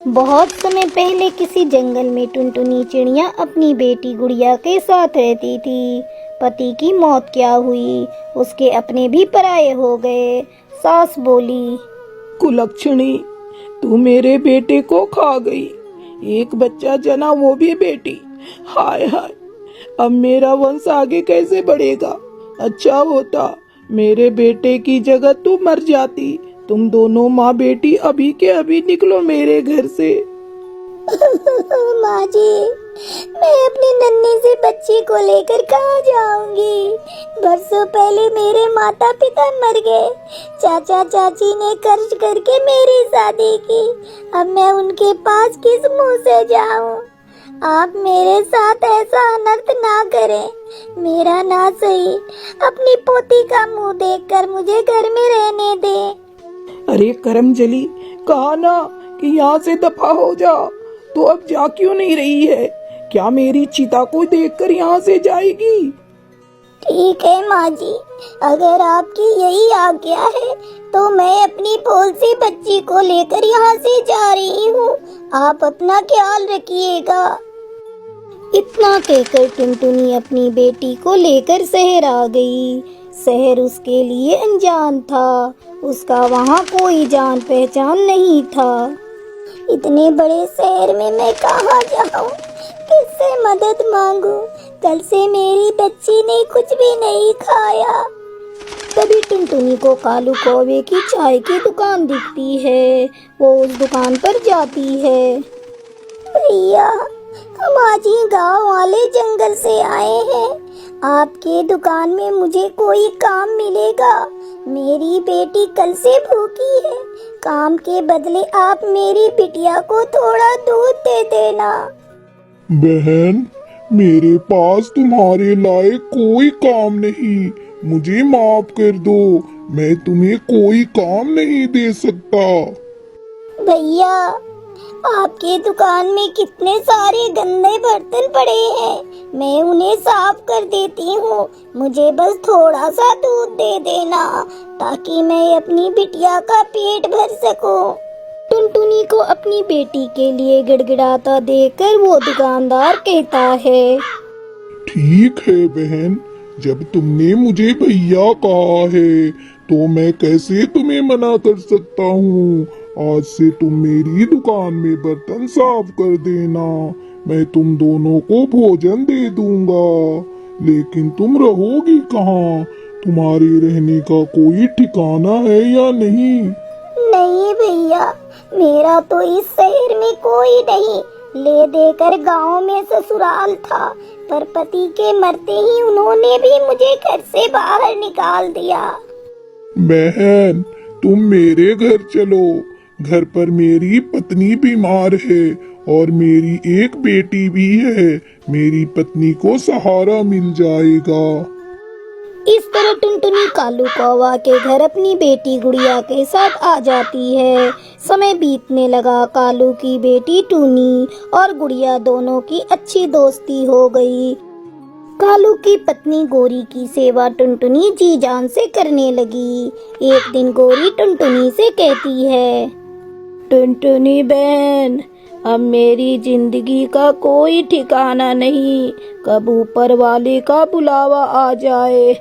बहुत समय पहले किसी जंगल में टुनटुनी चिड़िया अपनी बेटी गुड़िया के साथ रहती थी। पति की मौत क्या हुई, उसके अपने भी पराये हो गए। सास बोली, कुलक्षणी, तू मेरे बेटे को खा गई। एक बच्चा जना, वो भी बेटी। हाय हाय, अब मेरा वंश आगे कैसे बढ़ेगा। अच्छा होता मेरे बेटे की जगह तू मर जाती। तुम दोनों माँ बेटी अभी के अभी निकलो मेरे घर से। माँ जी, मैं अपनी नन्ही सी बच्ची को लेकर कहाँ जाऊंगी। बरसों पहले मेरे माता पिता मर गए। चाचा चाची ने कर्ज करके मेरी शादी की। अब मैं उनके पास किस मुंह से जाऊं। आप मेरे साथ ऐसा अनर्थ ना करें। मेरा ना सही, अपनी पोती का मुंह देखकर मुझे घर में रहने दें। अरे करमजली, कहा ना कि यहाँ से दफा हो जा। तो अब जा क्यों नहीं रही है? क्या मेरी चिता को देखकर यहाँ से जाएगी? ठीक है माँ जी, अगर आपकी यही आज्ञा है तो मैं अपनी भोल सी बच्ची को लेकर यहाँ से जा रही हूँ। आप अपना ख्याल रखिएगा। इतना कहकर टुनटुनी अपनी बेटी को लेकर शहर आ गई। शहर उसके लिए अनजान था। उसका वहाँ कोई जान पहचान नहीं था। इतने बड़े शहर में मैं कहाँ जाऊँ, किससे मदद मांगू। कल से मेरी बच्ची ने कुछ भी नहीं खाया। तभी टुनटुनी को कालू कौवे की चाय की दुकान दिखती है। वो उस दुकान पर जाती है। भैया, हम आज ही गाँव वाले जंगल से आए हैं। आपके दुकान में मुझे कोई काम मिलेगा? मेरी बेटी कल से भूखी है। काम के बदले आप मेरी बिटिया को थोड़ा दूध दे देना। बहन, मेरे पास तुम्हारे लायक कोई काम नहीं। मुझे माफ कर दो, मैं तुम्हें कोई काम नहीं दे सकता। भैया, आपके दुकान में कितने सारे गंदे बर्तन पड़े हैं। मैं उन्हें साफ कर देती हूँ। मुझे बस थोड़ा सा दूध दे देना ताकि मैं अपनी बिटिया का पेट भर सकूं। टुनटुनी को अपनी बेटी के लिए गिड़गिड़ाता देखकर वो दुकानदार कहता है, ठीक है बहन, जब तुमने मुझे भैया कहा है तो मैं कैसे तुम्हें मना कर सकता हूँ। आज से तुम मेरी दुकान में बर्तन साफ कर देना। मैं तुम दोनों को भोजन दे दूंगा। लेकिन तुम रहोगी कहाँ? तुम्हारे रहने का कोई ठिकाना है या नहीं? नहीं भैया, मेरा तो इस शहर में कोई नहीं। ले देकर गांव में ससुराल था, पर पति के मरते ही उन्होंने भी मुझे घर से बाहर निकाल दिया। बहन, तुम मेरे घर चलो। घर पर मेरी पत्नी बीमार है और मेरी एक बेटी भी है। मेरी पत्नी को सहारा मिल जाएगा। इस तरह टुनटुनी कालू कौवा के घर अपनी बेटी गुड़िया के साथ आ जाती है। समय बीतने लगा। कालू की बेटी टूनी और गुड़िया दोनों की अच्छी दोस्ती हो गई। कालू की पत्नी गोरी की सेवा टुनटुनी जी जान से करने लगी। एक दिन गोरी टुनटुनी से कहती है, टुनटुनी बहन, अब मेरी जिंदगी का कोई ठिकाना नहीं। कब ऊपर वाले का बुलावा आ जाए।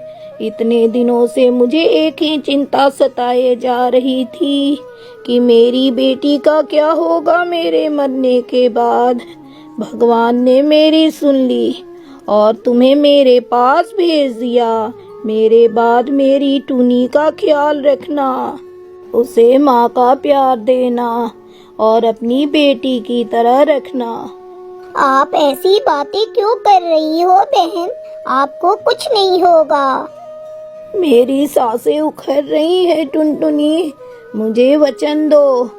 इतने दिनों से मुझे एक ही चिंता सताए जा रही थी कि मेरी बेटी का क्या होगा मेरे मरने के बाद। भगवान ने मेरी सुन ली और तुम्हें मेरे पास भेज दिया। मेरे बाद मेरी टूनी का ख्याल रखना, उसे माँ का प्यार देना और अपनी बेटी की तरह रखना। आप ऐसी बातें क्यों कर रही हो बहन? आपको कुछ नहीं होगा। मेरी सांसें उखड़ रही है टुनटुनी, मुझे वचन दो,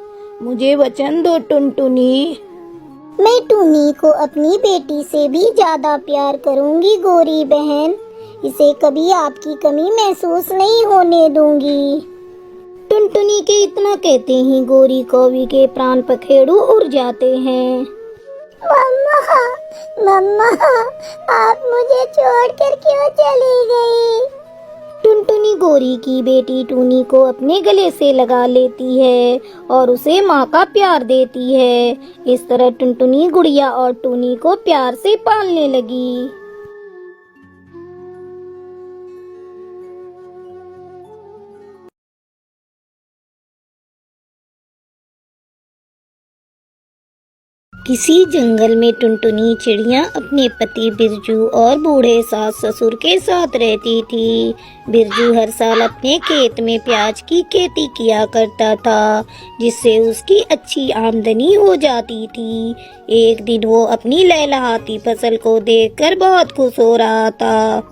मुझे वचन दो टुनटुनी। मैं टूनी को अपनी बेटी से भी ज्यादा प्यार करूंगी गोरी बहन। इसे कभी आपकी कमी महसूस नहीं होने दूंगी। टुनटुनी के इतना कहते ही गोरी कौवी के प्राण पखेरु उड़ जाते हैं। मम्मा, मम्मा, आप मुझे छोड़कर क्यों चली गई? टुनटुनी गोरी की बेटी टूनी को अपने गले से लगा लेती है और उसे माँ का प्यार देती है। इस तरह टुनटुनी गुड़िया और टूनी को प्यार से पालने लगी। किसी जंगल में टुनटुनी चिड़िया अपने पति बिरजू और बूढ़े सास ससुर के साथ रहती थी। बिरजू हर साल अपने खेत में प्याज की खेती किया करता था, जिससे उसकी अच्छी आमदनी हो जाती थी। एक दिन वो अपनी लहलहाती फसल को देखकर बहुत खुश हो रहा था।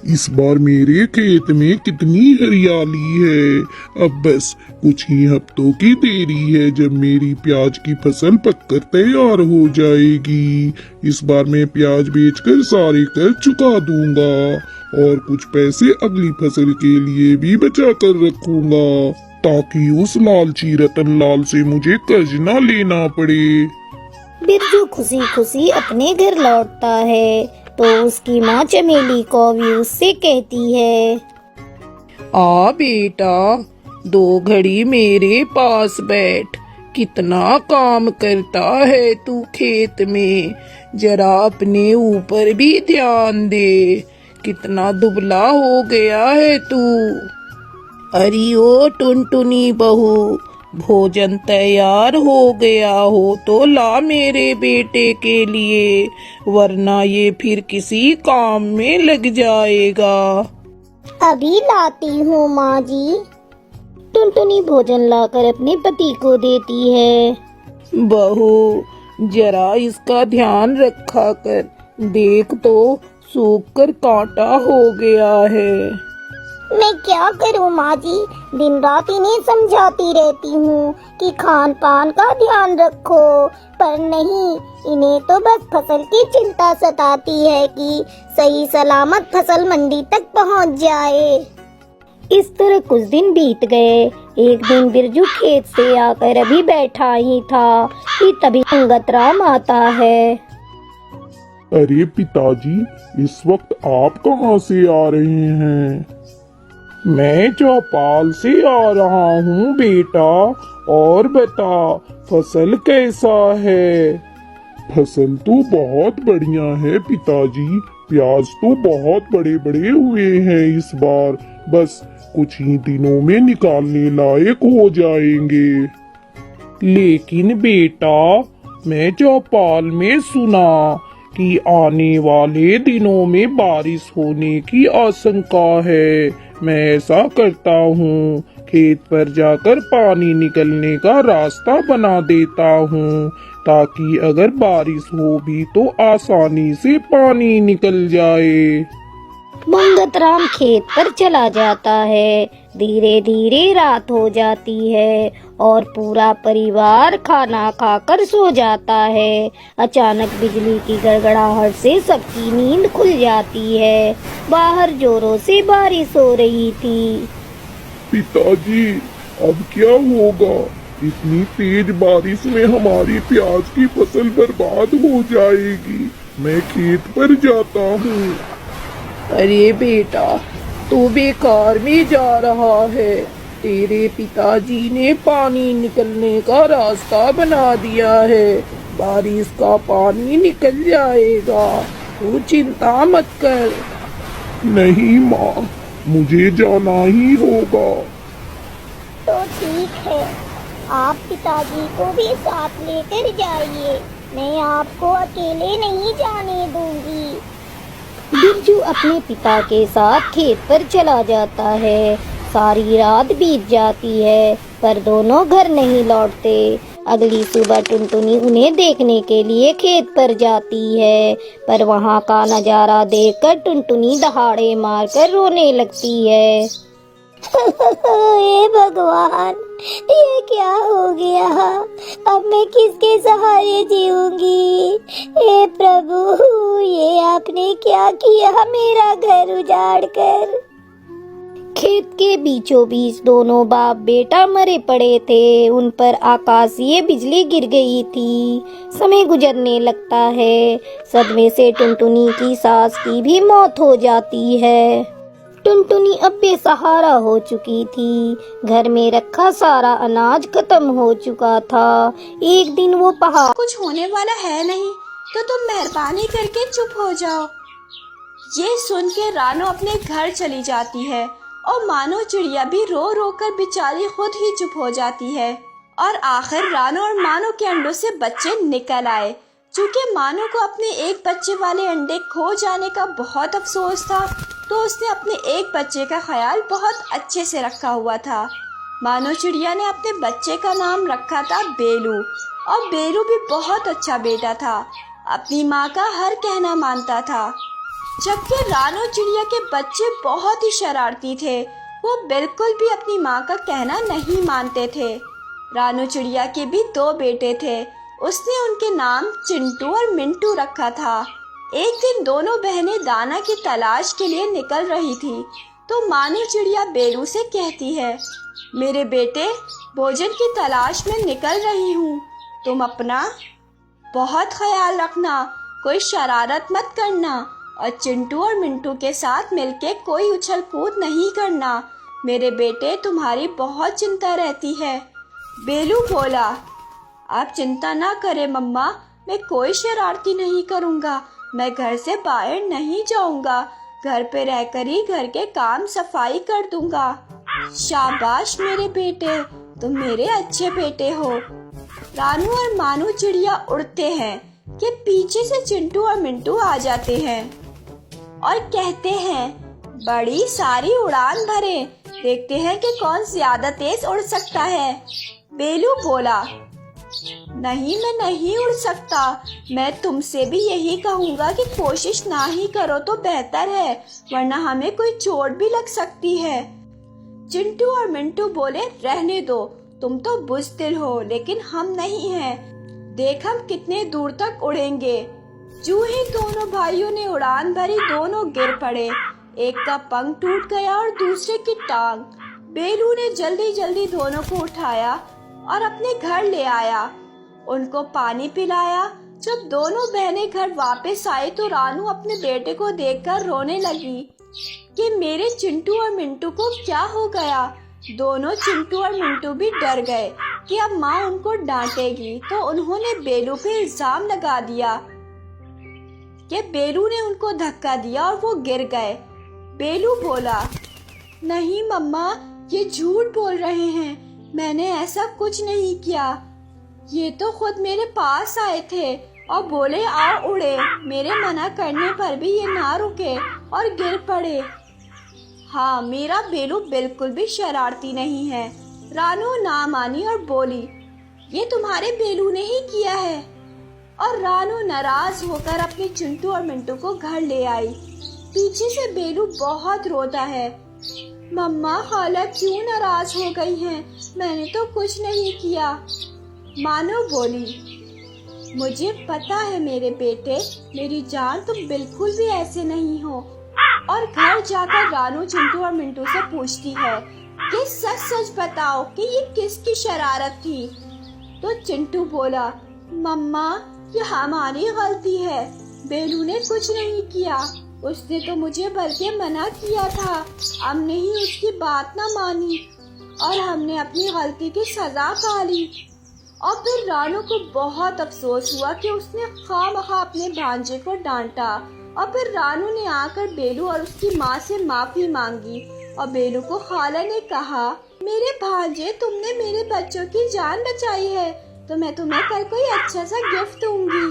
इस बार मेरे खेत में कितनी हरियाली है। अब बस कुछ ही हफ्तों की देरी है जब मेरी प्याज की फसल पककर तैयार हो जाएगी। इस बार मैं प्याज बेचकर सारे कर्ज चुका दूंगा और कुछ पैसे अगली फसल के लिए भी बचा कर रखूंगा, ताकि उस लालची रतन लाल से मुझे कर्ज ना लेना पड़े। बिरजू खुशी खुशी अपने घर लौटता है तो उसकी माँ चमेली कौवी उससे कहती है, आ बेटा, 2 घड़ी मेरे पास बैठ। कितना काम करता है तू खेत में, जरा अपने ऊपर भी ध्यान दे। कितना दुबला हो गया है तू। अरे ओ टुनटुनी बहू, भोजन तैयार हो गया हो तो ला मेरे बेटे के लिए, वरना ये फिर किसी काम में लग जाएगा। अभी लाती हूँ माँ जी। टुनटुनी भोजन लाकर अपने पति को देती है। बहू, जरा इसका ध्यान रखा कर, देख तो सूख कर कांटा हो गया है। मैं क्या करूँ माँ जी, दिन रात इन्हें समझाती रहती हूँ कि खान पान का ध्यान रखो, पर नहीं, इन्हें तो बस फसल की चिंता सताती है कि सही सलामत फसल मंडी तक पहुँच जाए। इस तरह कुछ दिन बीत गए। एक दिन बिरजू खेत से आकर अभी बैठा ही था कि तभी अंगतराम आता है। अरे पिताजी, इस वक्त आप कहाँ से आ रहे हैं? मैं चौपाल से आ रहा हूँ बेटा, और बता फसल कैसा है? फसल तो बहुत बढ़िया है पिताजी, प्याज तो बहुत बड़े बड़े हुए हैं इस बार, बस कुछ ही दिनों में निकालने लायक हो जाएंगे। लेकिन बेटा, मैं चौपाल में सुना कि आने वाले दिनों में बारिश होने की आशंका है। मैं ऐसा करता हूँ, खेत पर जाकर पानी निकलने का रास्ता बना देता हूँ, ताकि अगर बारिश हो भी तो आसानी से पानी निकल जाए। मंगतराम खेत पर चला जाता है। धीरे धीरे रात हो जाती है और पूरा परिवार खाना खाकर सो जाता है। अचानक बिजली की गड़गड़ाहट से सबकी नींद खुल जाती है। बाहर जोरों से बारिश हो रही थी। पिताजी, अब क्या होगा? इतनी तेज बारिश में हमारी प्याज की फसल बर्बाद हो जाएगी। मैं खेत पर जाता हूँ। अरे बेटा, तू बेकार में जा रहा है। तेरे पिताजी ने पानी निकलने का रास्ता बना दिया है। बारिश का पानी निकल जाएगा, तू चिंता मत कर। नहीं माँ, मुझे जाना ही होगा। तो ठीक है, आप पिताजी को भी साथ लेकर जाइए, मैं आपको अकेले नहीं जाने दूंगी। बिरजू अपने पिता के साथ खेत पर चला जाता है। सारी रात बीत जाती है पर दोनों घर नहीं लौटते। अगली सुबह टुनटुनी उन्हें देखने के लिए खेत पर जाती है, पर वहाँ का नजारा देखकर टुनटुनी दहाड़े मारकर रोने लगती है। हे भगवान, ये क्या हो गया? अब मैं किसके सहारे जीऊंगी? हे प्रभु, ये आपने क्या किया मेरा घर उजाड़ कर? खेत के बीचों बीच दोनों बाप बेटा मरे पड़े थे। उन पर आकाशीय बिजली गिर गई थी। समय गुजरने लगता है। सदमे से टुनटुनी की सास की भी मौत हो जाती है। टुनटुनी अब बेसहारा हो चुकी थी। घर में रखा सारा अनाज खत्म हो चुका था। एक दिन वो पहाड़ कुछ होने वाला है नहीं, तो तुम मेहरबानी करके चुप हो जाओ। ये सुन के रानो अपने घर चली जाती है और मानो चिड़िया भी रो रो कर बेचारी खुद ही चुप हो जाती है। और आखिर रानो और मानो के अंडों से बच्चे निकल आए। चूँकि मानो को अपने एक बच्चे वाले अंडे खो जाने का बहुत अफसोस था, तो उसने अपने एक बच्चे का ख्याल बहुत अच्छे से रखा हुआ था। मानो चिड़िया ने अपने बच्चे का नाम रखा था बेलू, और बेलू भी बहुत अच्छा बेटा था। अपनी माँ का हर कहना मानता था। जबकि रानो चिड़िया के बच्चे बहुत ही शरारती थे। वो बिल्कुल भी अपनी माँ का कहना नहीं मानते थे। रानो चिड़िया के भी 2 बेटे थे। उसने उनके नाम चिंटू और मिंटू रखा था। एक दिन दोनों बहनें दाना की तलाश के लिए निकल रही थी, तो मानो चिड़िया बेलू से कहती है, मेरे बेटे, भोजन की तलाश में निकल रही हूँ। तुम अपना बहुत ख्याल रखना, कोई शरारत मत करना, और चिंटू और मिंटू के साथ मिलके कोई उछल कूद नहीं करना। मेरे बेटे, तुम्हारी बहुत चिंता रहती है। बेलू बोला, आप चिंता ना करें मम्मा, मैं कोई शरारती नहीं करूँगा। मैं घर से बाहर नहीं जाऊँगा। घर पे रहकर ही घर के काम सफाई कर दूँगा। शाबाश मेरे बेटे, तुम मेरे अच्छे बेटे हो। रानू और मानू चिड़िया उड़ते हैं कि पीछे से चिंटू और मिंटू आ जाते हैं और कहते हैं, बड़ी सारी उड़ान भरे, देखते हैं कि कौन ज्यादा तेज उड़ सकता है। बेलू बोला, नहीं, मैं नहीं उड़ सकता। मैं तुमसे भी यही कहूँगा कि कोशिश ना ही करो तो बेहतर है, वरना हमें कोई चोट भी लग सकती है। चिंटू और मिंटू बोले, रहने दो, तुम तो बुज़दिल हो, लेकिन हम नहीं हैं। देख हम कितने दूर तक उड़ेंगे। जो ही दोनों भाइयों ने उड़ान भरी, दोनों गिर पड़े। एक का पंख टूट गया और दूसरे की टांग। बेलू ने जल्दी जल्दी दोनों को उठाया और अपने घर ले आया। उनको पानी पिलाया। जब दोनों बहनें घर वापस आई तो रानू अपने बेटे को देखकर रोने लगी कि मेरे चिंटू और मिंटू को क्या हो गया। दोनों चिंटू और मिंटू भी डर गए कि अब माँ उनको डांटेगी, तो उन्होंने बेलू पे इल्जाम लगा दिया कि बेलू ने उनको धक्का दिया और वो गिर गए। बेलू बोला, नहीं मम्मा, ये झूठ बोल रहे हैं, मैंने ऐसा कुछ नहीं किया। ये तो खुद मेरे पास आए थे और बोले आओ उड़े। मेरे मना करने पर भी ये ना रुके और गिर पड़े। हाँ, मेरा बेलू बिल्कुल भी शरारती नहीं है। रानू ना मानी और बोली, ये तुम्हारे बेलू ने ही किया है। और रानू नाराज होकर अपने चिंटू और मिंटू को घर ले आई। पीछे से बेलू बहुत रोता है, मम्मा खाला क्यों नाराज हो गई हैं? मैंने तो कुछ नहीं किया। मानो बोली, मुझे पता है मेरे बेटे, मेरी जान, तुम बिल्कुल भी ऐसे नहीं हो। और घर जाकर रानू चिंटू और मिंटू से पूछती है कि सच सच बताओ कि ये किसकी शरारत थी। तो चिंटू बोला, मम्मा, ये हमारी गलती है, बेलू ने कुछ नहीं किया। उसने तो मुझे बल्कि मना किया था, हमने ही उसकी बात ना मानी और हमने अपनी गलती की सजा पा ली। और फिर रानू को बहुत अफसोस हुआ कि उसने खामखा अपने भांजे को डांटा। और फिर रानू ने आकर बेलू और उसकी माँ से माफी मांगी और बेलू को खाला ने कहा, मेरे भांजे, तुमने मेरे बच्चों की जान बचाई है, तो मैं तुम्हें कल कोई अच्छा सा गिफ्ट दूंगी।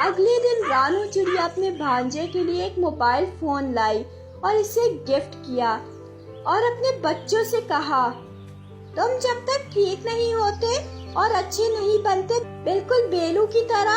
अगले दिन रानू चिड़िया अपने भांजे के लिए एक मोबाइल फोन लाई और इसे गिफ्ट किया और अपने बच्चों से कहा, तुम जब तक ठीक नहीं होते और अच्छे नहीं बनते, बिल्कुल बेलू की तरह